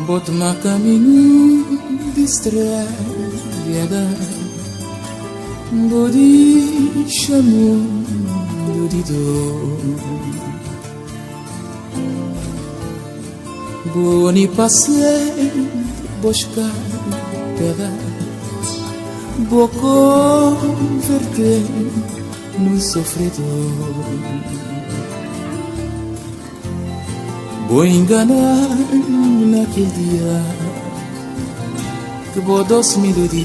Bot ma caminho de estrada, bodi chamou de dor. Boni passei buscar terra, boco verde no sofredor. Vou enganar naquele dia que vou doce melodia,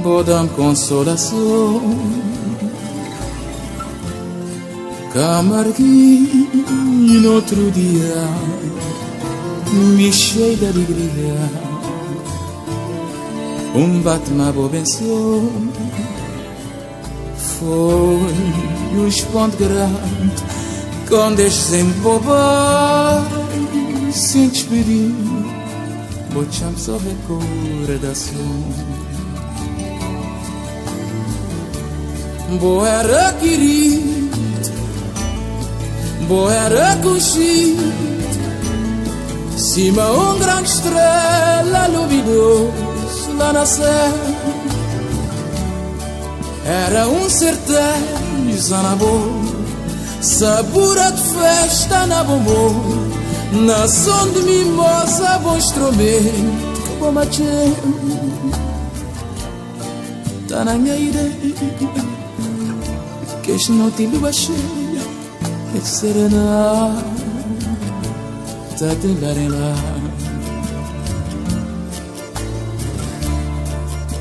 vou dar consolação, camarguinho no outro dia, me cheio de alegria, bate-me boa benção, foi um espanto grande. Quando deixem bobar, sem despedir, vou te chamar só recordação. Boa era querido, boa era conhecido, cima grande estrela luminosa lá na serra. Era certeza na boca, sabor de festa na bombom, nação de mimosa, bom instrumento que bom machê. Tá na minha ideia que este não tem lua cheia, é serena, tá de larela.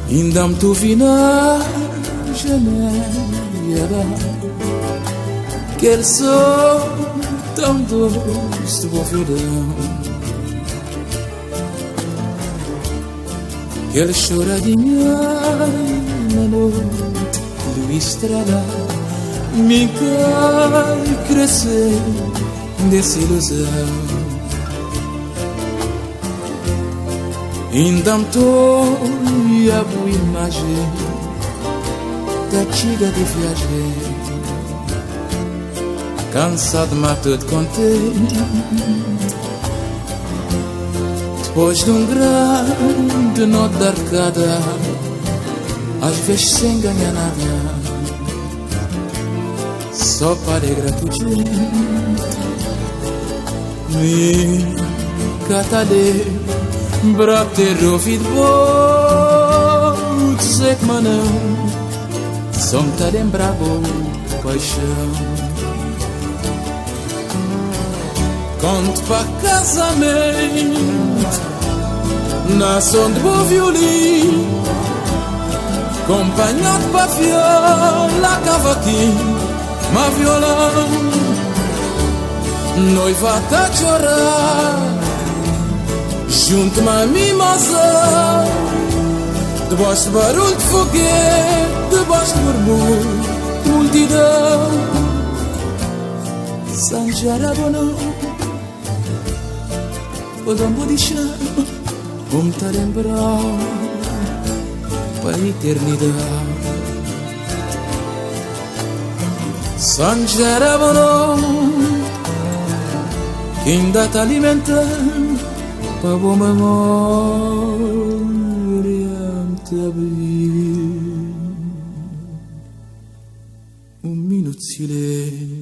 Ainda me tu vi na janela, aquele sol tão doce do verão, aquele choradinho na noite de estrada, me cai crescer dessa ilusão. Ainda me tô a boa imagem da tiga de viagem, cansado, mas todo contente, depois de grande noite de arcada, às vezes sem ganhar nada, só para gratuito. Me catale, bravo ter ouvido bom, dizer que não, só me tá lembrar bom paixão. Conto para casamento, na som de bom violino, acompanhado para viola, cavaquinho, mas violão. Noiva tá a chorar, junto-me a mimosa, debaixo de barulho de foguete, debaixo de murmúrio de multidão. Sanjara bono, o dambo de chão, como te lembrar para a eternidade. Sanjara bono, que ainda te alimentando para a boa memória te abrir. Minuto de silêncio.